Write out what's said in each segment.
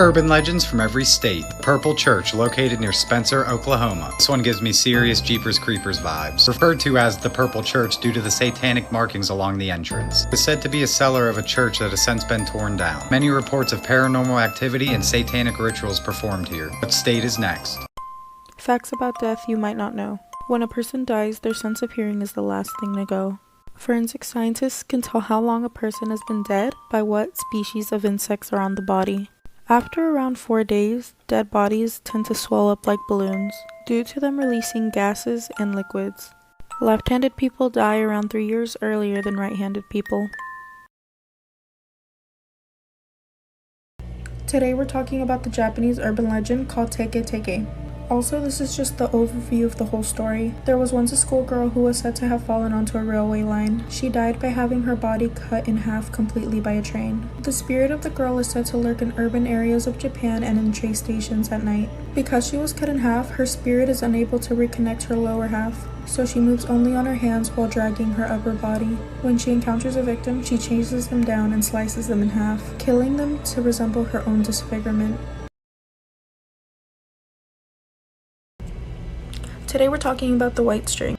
Urban legends from every state. Purple Church, located near Spencer, Oklahoma. This one gives me serious Jeepers Creepers vibes. Referred to as the Purple Church due to the satanic markings along the entrance. It is said to be a cellar of a church that has since been torn down. Many reports of paranormal activity and satanic rituals performed here. What state is next? Facts about death you might not know. When a person dies, their sense of hearing is the last thing to go. Forensic scientists can tell how long a person has been dead by what species of insects are on the body. After around 4 days, dead bodies tend to swell up like balloons, due to them releasing gases and liquids. Left-handed people die around 3 years earlier than right-handed people. Today we're talking about the Japanese urban legend called Teke. Also, this is just the overview of the whole story. There was once a schoolgirl who was said to have fallen onto a railway line. She died by having her body cut in half completely by a train. The spirit of the girl is said to lurk in urban areas of Japan and in train stations at night. Because she was cut in half, her spirit is unable to reconnect her lower half, so she moves only on her hands while dragging her upper body. When she encounters a victim, she chases them down and slices them in half, killing them to resemble her own disfigurement. Today we're talking about the white string.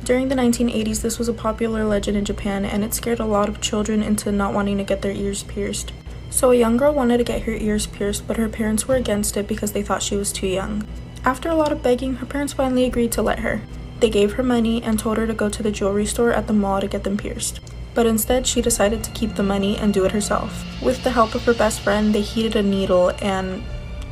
During the 1980s, this was a popular legend in Japan, and it scared a lot of children into not wanting to get their ears pierced. So a young girl wanted to get her ears pierced, but her parents were against it because they thought she was too young. After a lot of begging, her parents finally agreed to let her. They gave her money and told her to go to the jewelry store at the mall to get them pierced. But instead, she decided to keep the money and do it herself. With the help of her best friend, they heated a needle and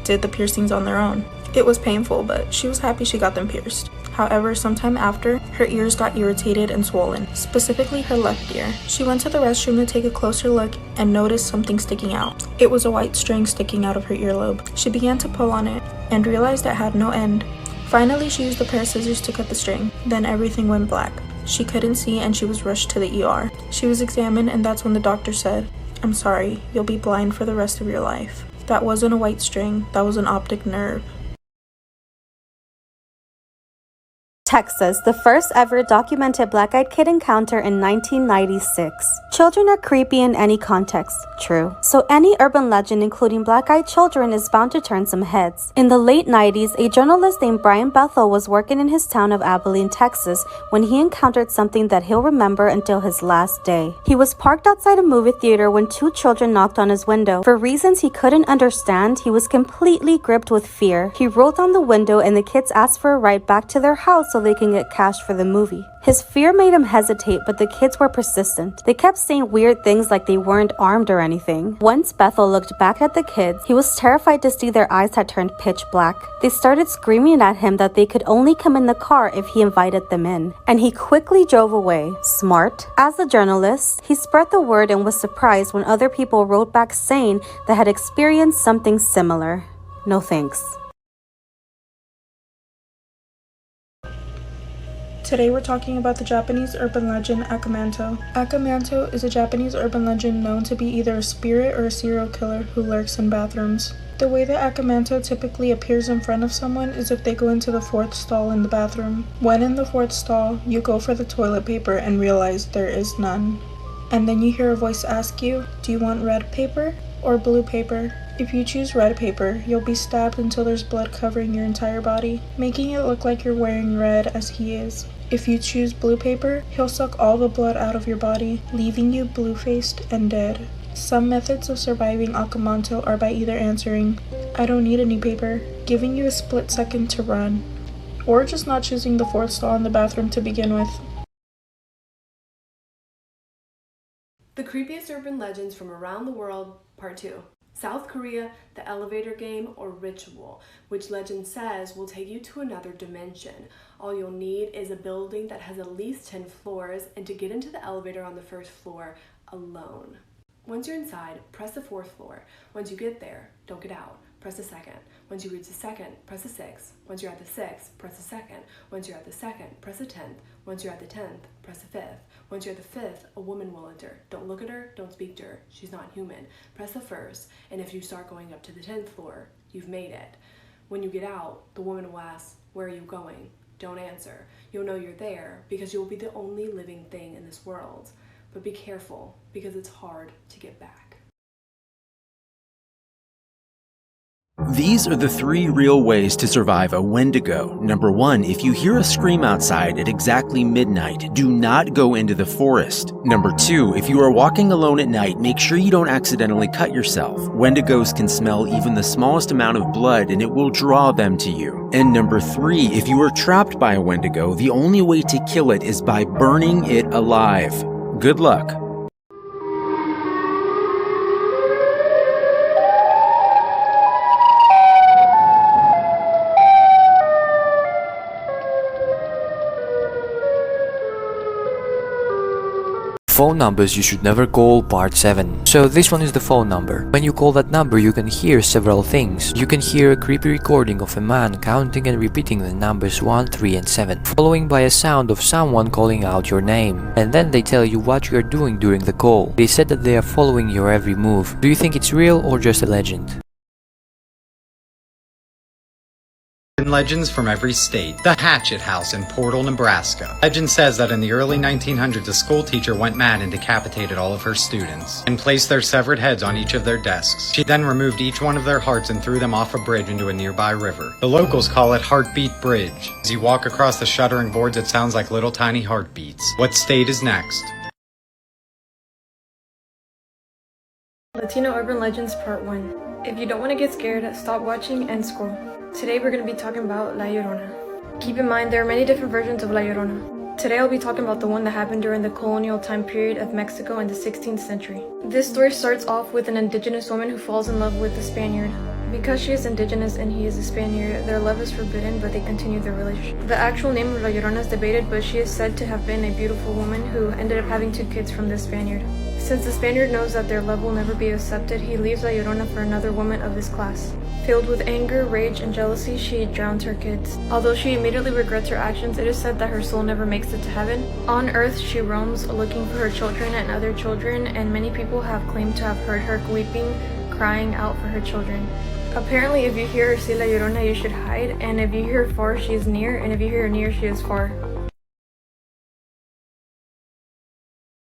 did the piercings on their own. It was painful, but she was happy she got them pierced. However, sometime after, her ears got irritated and swollen, specifically her left ear. She went to the restroom to take a closer look and noticed something sticking out. It was a white string sticking out of her earlobe. She began to pull on it and realized it had no end. Finally, she used a pair of scissors to cut the string. Then everything went black. She couldn't see and she was rushed to the ER. She was examined, and that's when the doctor said, "I'm sorry, you'll be blind for the rest of your life." That wasn't a white string, that was an optic nerve. Texas, the first ever documented black-eyed kid encounter in 1996. Children are creepy in any context, true. So any urban legend including black-eyed children is bound to turn some heads. In the late 90s, a journalist named Brian Bethel was working in his town of Abilene, Texas, when he encountered something that he'll remember until his last day. He was parked outside a movie theater when 2 children knocked on his window. For reasons he couldn't understand, he was completely gripped with fear. He rolled down the window and the kids asked for a ride back to their house so they can get cash for the movie. His fear made him hesitate, but the kids were persistent. They kept saying weird things like they weren't armed or anything. Once Bethel looked back at the kids, he was terrified to see their eyes had turned pitch black. They started screaming at him that they could only come in the car if he invited them in, and he quickly drove away. Smart. As a journalist, he spread the word and was surprised when other people wrote back saying they had experienced something similar. No thanks. Today we're talking about the Japanese urban legend Akamanto. Akamanto is a Japanese urban legend known to be either a spirit or a serial killer who lurks in bathrooms. The way that Akamanto typically appears in front of someone is if they go into the 4th stall in the bathroom. When in the 4th stall, you go for the toilet paper and realize there is none. And then you hear a voice ask you, "Do you want red paper or blue paper?" If you choose red paper, you'll be stabbed until there's blood covering your entire body, making it look like you're wearing red as he is. If you choose blue paper, he'll suck all the blood out of your body, leaving you blue-faced and dead. Some methods of surviving Akamanto are by either answering, "I don't need any paper," giving you a split second to run, or just not choosing the 4th stall in the bathroom to begin with. The creepiest urban legends from around the world, part 2. South Korea, the elevator game or ritual, which legend says will take you to another dimension. All you'll need is a building that has at least 10 floors and to get into the elevator on the 1st floor alone. Once you're inside, press the 4th floor. Once you get there, don't get out. Press the 2nd. Once you reach the 2nd, press the 6th. Once you're at the 6th, press the 2nd. Once you're at the 2nd, press the 10th. Once you're at the 10th, press the 5th. Once you're at the 5th, a woman will enter. Don't look at her, don't speak to her. She's not human. Press the 1st, and if you start going up to the 10th floor, you've made it. When you get out, the woman will ask, "Where are you going?" Don't answer. You'll know you're there because you'll be the only living thing in this world. But be careful because it's hard to get back. These are the 3 real ways to survive a Wendigo. Number 1, if you hear a scream outside at exactly midnight, do not go into the forest. Number 2, if you are walking alone at night, make sure you don't accidentally cut yourself. Wendigos can smell even the smallest amount of blood and it will draw them to you. And number 3, if you are trapped by a Wendigo, the only way to kill it is by burning it alive. Good luck. Phone numbers you should never call, part 7. So this one is the phone number. When you call that number, you can hear several things. You can hear a creepy recording of a man counting and repeating the numbers 1, 3 and 7, following by a sound of someone calling out your name. And then they tell you what you are doing during the call. They said that they are following your every move. Do you think it's real or just a legend? Legends from every state. The Hatchet House in Portal, Nebraska. Legend says that in the early 1900s, a school teacher went mad and decapitated all of her students and placed their severed heads on each of their desks. She then removed each one of their hearts and threw them off a bridge into a nearby river. The locals call it Heartbeat Bridge. As you walk across the shuddering boards, it sounds like little tiny heartbeats. What state is next? Latino Urban Legends Part 1. If you don't want to get scared, stop watching and scroll. Today we're going to be talking about La Llorona. Keep in mind there are many different versions of La Llorona. Today I'll be talking about the one that happened during the colonial time period of Mexico in the 16th century. This story starts off with an indigenous woman who falls in love with a Spaniard. Because she is indigenous and he is a Spaniard, their love is forbidden, but they continue their relationship. The actual name of La Llorona is debated, but she is said to have been a beautiful woman who ended up having 2 kids from this Spaniard. Since the Spaniard knows that their love will never be accepted, he leaves La Llorona for another woman of his class. Filled with anger, rage, and jealousy, she drowns her kids. Although she immediately regrets her actions, it is said that her soul never makes it to heaven. On earth, she roams looking for her children and other children, and many people have claimed to have heard her weeping, crying out for her children. Apparently, if you hear her say La Llorona, you should hide, and if you hear her far, she is near, and if you hear her near, she is far.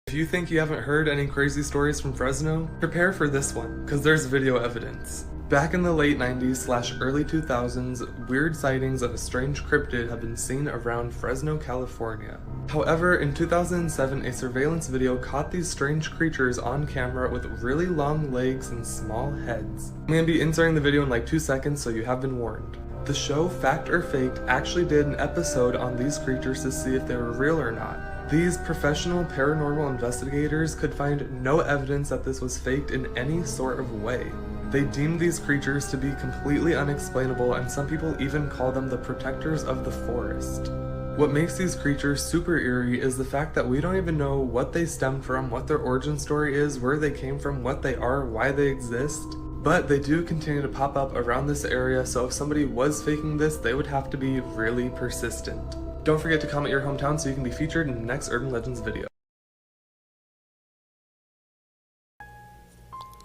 If you think you haven't heard any crazy stories from Fresno, prepare for this one, because there's video evidence. Back in the late 90s/early 2000s, weird sightings of a strange cryptid have been seen around Fresno, California. However, in 2007, a surveillance video caught these strange creatures on camera with really long legs and small heads. I'm going to be inserting the video in like 2 seconds, so you have been warned. The show Fact or Faked actually did an episode on these creatures to see if they were real or not. These professional paranormal investigators could find no evidence that this was faked in any sort of way. They deemed these creatures to be completely unexplainable, and some people even call them the protectors of the forest. What makes these creatures super eerie is the fact that we don't even know what they stem from, what their origin story is, where they came from, what they are, why they exist. But they do continue to pop up around this area, so if somebody was faking this, they would have to be really persistent. Don't forget to comment your hometown so you can be featured in the next Urban Legends video.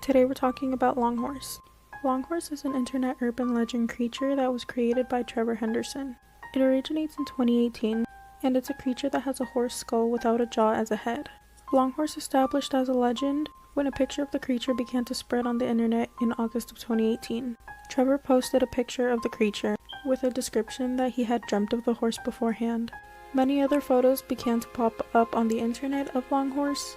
Today we're talking about Longhorse. Longhorse is an internet urban legend creature that was created by Trevor Henderson. It originates in 2018, and it's a creature that has a horse skull without a jaw as a head. Longhorse established as a legend when a picture of the creature began to spread on the internet in August of 2018. Trevor posted a picture of the creature with a description that he had dreamt of the horse beforehand. Many other photos began to pop up on the internet of Longhorse,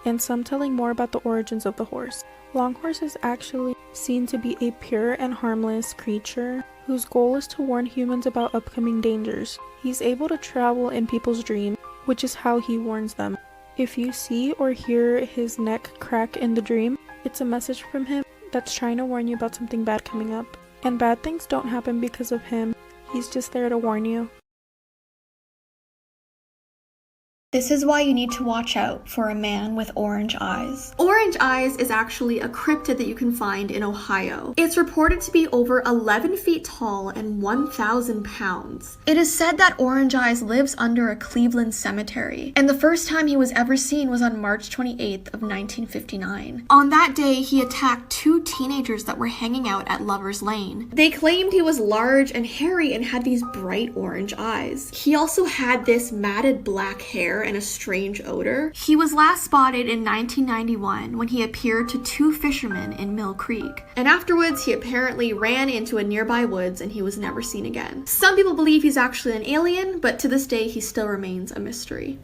and some telling more about the origins of the horse. Longhorse is actually seen to be a pure and harmless creature whose goal is to warn humans about upcoming dangers. He's able to travel in people's dreams, which is how he warns them. If you see or hear his neck crack in the dream, it's a message from him that's trying to warn you about something bad coming up. And bad things don't happen because of him, he's just there to warn you. This is why you need to watch out for a man with orange eyes. Orange eyes is actually a cryptid that you can find in Ohio. It's reported to be over 11 feet tall and 1,000 pounds. It is said that Orange Eyes lives under a Cleveland cemetery, and the first time he was ever seen was on March 28th of 1959. On that day, he attacked 2 teenagers that were hanging out at Lover's Lane. They claimed he was large and hairy and had these bright orange eyes. He also had this matted black hair hair and a strange odor. He was last spotted in 1991 when he appeared to two fishermen in Mill Creek. And afterwards, he apparently ran into a nearby woods and he was never seen again. Some people believe he's actually an alien, but to this day, he still remains a mystery.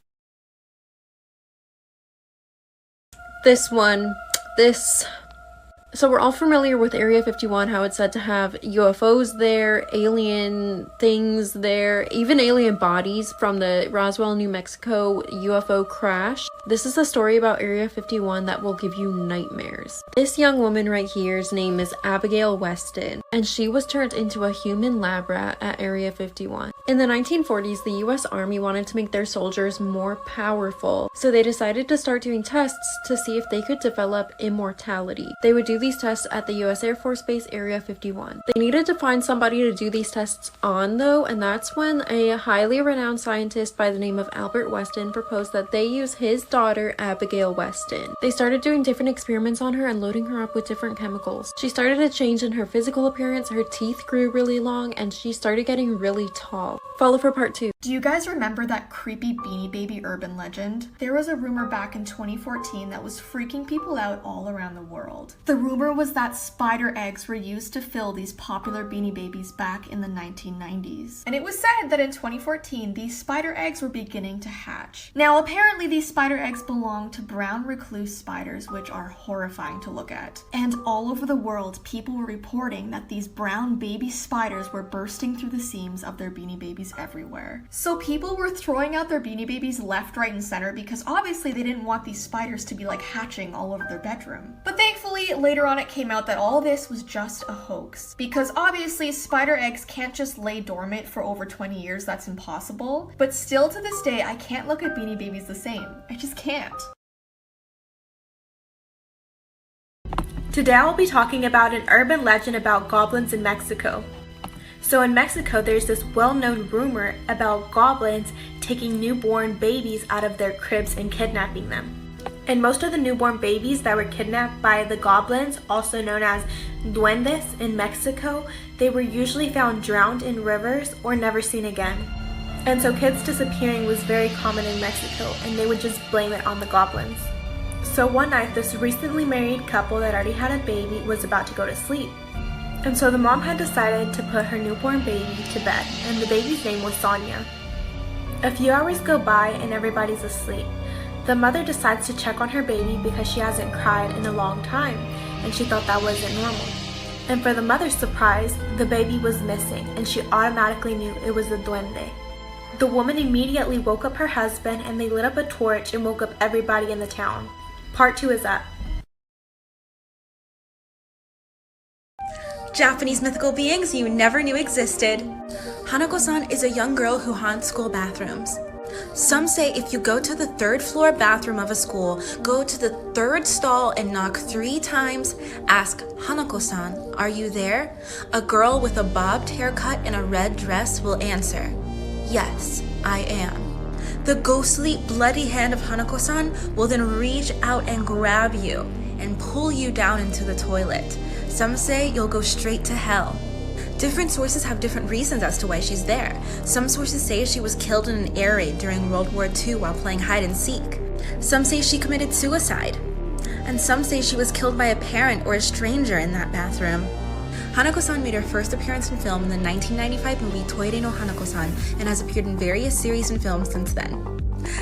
So we're all familiar with Area 51, how it's said to have UFOs there, alien things there, even alien bodies from the Roswell, New Mexico UFO crash. This is a story about Area 51 that will give you nightmares. This young woman right here's name is Abigail Weston, and she was turned into a human lab rat at Area 51. In the 1940s, the US Army wanted to make their soldiers more powerful, so they decided to start doing tests to see if they could develop immortality. They would do these tests at the US Air Force Base Area 51. They needed to find somebody to do these tests on though, and that's when a highly renowned scientist by the name of Albert Weston proposed that they use his daughter Abigail Weston. They started doing different experiments on her and loading her up with different chemicals. She started to change in her physical appearance, her teeth grew really long, and she started getting really tall. Follow for part 2. Do you guys remember that creepy Beanie Baby urban legend? There was a rumor back in 2014 that was freaking people out all around the world. The rumor was that spider eggs were used to fill these popular Beanie Babies back in the 1990s. And it was said that in 2014, these spider eggs were beginning to hatch. Now, apparently these spider eggs belong to brown recluse spiders, which are horrifying to look at. And all over the world, people were reporting that these brown baby spiders were bursting through the seams of their Beanie Babies everywhere. So people were throwing out their Beanie Babies left, right, and center because obviously they didn't want these spiders to be like hatching all over their bedroom. But thankfully, later on it came out that all this was just a hoax, because obviously spider eggs can't just lay dormant for over 20 years, that's impossible. But still to this day, I can't look at Beanie Babies the same. I just can't. Today I'll be talking about an urban legend about goblins in Mexico. So in Mexico, there's this well-known rumor about goblins taking newborn babies out of their cribs and kidnapping them. And most of the newborn babies that were kidnapped by the goblins, also known as duendes in Mexico, they were usually found drowned in rivers or never seen again. And so kids disappearing was very common in Mexico, and they would just blame it on the goblins. So one night, this recently married couple that already had a baby was about to go to sleep. And so the mom had decided to put her newborn baby to bed, and the baby's name was Sonia. A few hours go by and everybody's asleep. The mother decides to check on her baby because she hasn't cried in a long time, and she thought that wasn't normal. And for the mother's surprise, the baby was missing, and she automatically knew it was the duende. The woman immediately woke up her husband, and they lit up a torch and woke up everybody in the town. Part 2 is up. Japanese mythical beings you never knew existed. Hanako-san is a young girl who haunts school bathrooms. Some say if you go to the 3rd floor bathroom of a school, go to the 3rd stall and knock 3 times, ask Hanako-san, are you there? A girl with a bobbed haircut and a red dress will answer, yes, I am. The ghostly, bloody hand of Hanako-san will then reach out and grab you and pull you down into the toilet. Some say you'll go straight to hell. Different sources have different reasons as to why she's there. Some sources say she was killed in an air raid during World War II while playing hide and seek. Some say she committed suicide. And some say she was killed by a parent or a stranger in that bathroom. Hanako-san made her first appearance in film in the 1995 movie Toire no Hanako-san and has appeared in various series and films since then.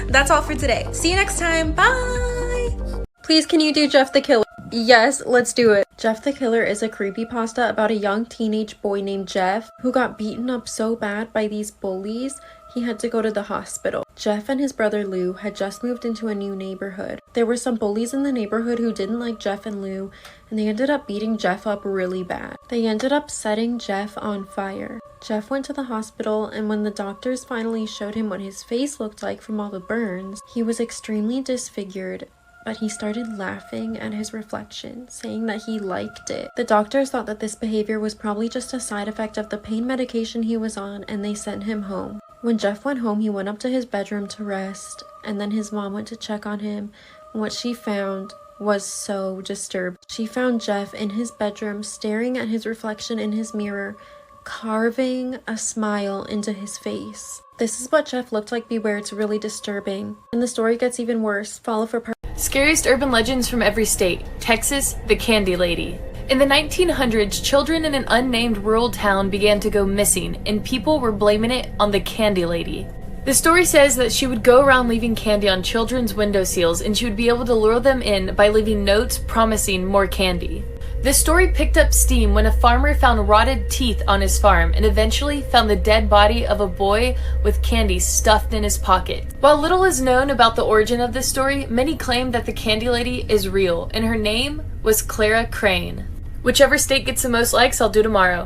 That's all for today. See you next time. Bye! Please, can you do Jeff the Killer? Yes, let's do it. Jeff the Killer is a creepypasta about a young teenage boy named Jeff who got beaten up so bad by these bullies he had to go to the hospital. Jeff and his brother Lou had just moved into a new neighborhood. There were some bullies in the neighborhood who didn't like Jeff and Lou, and they ended up beating Jeff up really bad. They ended up setting Jeff on fire. Jeff went to the hospital, and when the doctors finally showed him what his face looked like from all the burns, he was extremely disfigured. But he started laughing at his reflection, saying that he liked it. The doctors thought that this behavior was probably just a side effect of the pain medication he was on, and they sent him home. When Jeff went home, he went up to his bedroom to rest, and then his mom went to check on him, and what she found was so disturbed. She found Jeff in his bedroom, staring at his reflection in his mirror, carving a smile into his face. This is what Jeff looked like beware. It's really disturbing. And the story gets even worse. Follow for part. Scariest urban legends from every state. Texas, the Candy Lady. In the 1900s, children in an unnamed rural town began to go missing, and people were blaming it on the Candy Lady. The story says that she would go around leaving candy on children's windowsills, and she would be able to lure them in by leaving notes promising more candy. This story picked up steam when a farmer found rotted teeth on his farm and eventually found the dead body of a boy with candy stuffed in his pocket. While little is known about the origin of this story, many claim that the Candy Lady is real, and her name was Clara Crane. Whichever state gets the most likes, I'll do tomorrow.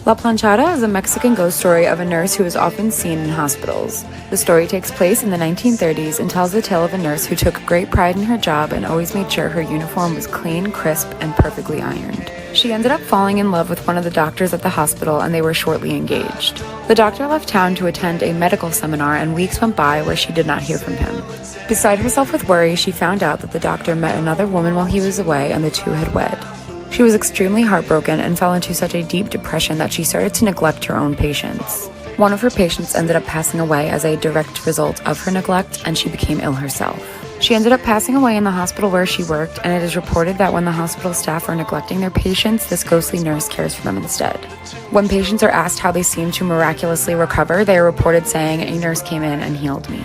La Planchada is a Mexican ghost story of a nurse who is often seen in hospitals. The story takes place in the 1930s and tells the tale of a nurse who took great pride in her job and always made sure her uniform was clean, crisp, and perfectly ironed. She ended up falling in love with one of the doctors at the hospital, and they were shortly engaged. The doctor left town to attend a medical seminar, and weeks went by where she did not hear from him. Beside herself with worry, she found out that the doctor met another woman while he was away, and the two had wed. She was extremely heartbroken and fell into such a deep depression that she started to neglect her own patients. One of her patients ended up passing away as a direct result of her neglect, and she became ill herself. She ended up passing away in the hospital where she worked, and it is reported that when the hospital staff are neglecting their patients, this ghostly nurse cares for them instead. When patients are asked how they seem to miraculously recover, they are reported saying, "A nurse came in and healed me."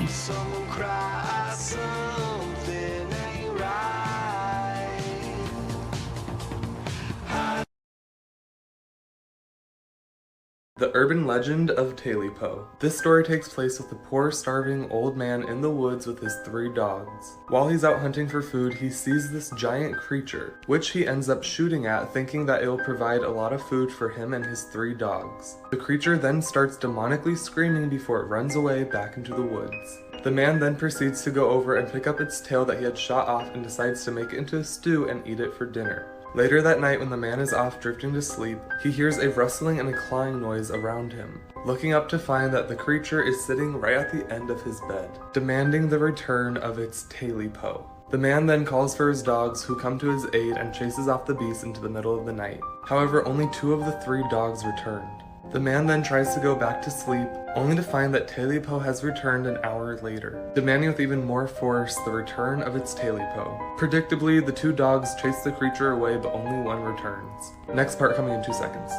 The urban legend of Talipo. This story takes place with a poor, starving old man in the woods with his 3 dogs. While he's out hunting for food, he sees this giant creature, which he ends up shooting at, thinking that it will provide a lot of food for him and his 3 dogs. The creature then starts demonically screaming before it runs away back into the woods. The man then proceeds to go over and pick up its tail that he had shot off and decides to make it into a stew and eat it for dinner. Later that night, when the man is off drifting to sleep, he hears a rustling and a clawing noise around him, looking up to find that the creature is sitting right at the end of his bed, demanding the return of its Talipo. The man then calls for his dogs, who come to his aid and chases off the beast into the middle of the night. However, only 2 of the 3 dogs returned. The man then tries to go back to sleep, only to find that Talipo has returned an hour later, demanding with even more force the return of its Talipo. Predictably, the 2 dogs chase the creature away, but only one returns. Next part coming in 2 seconds.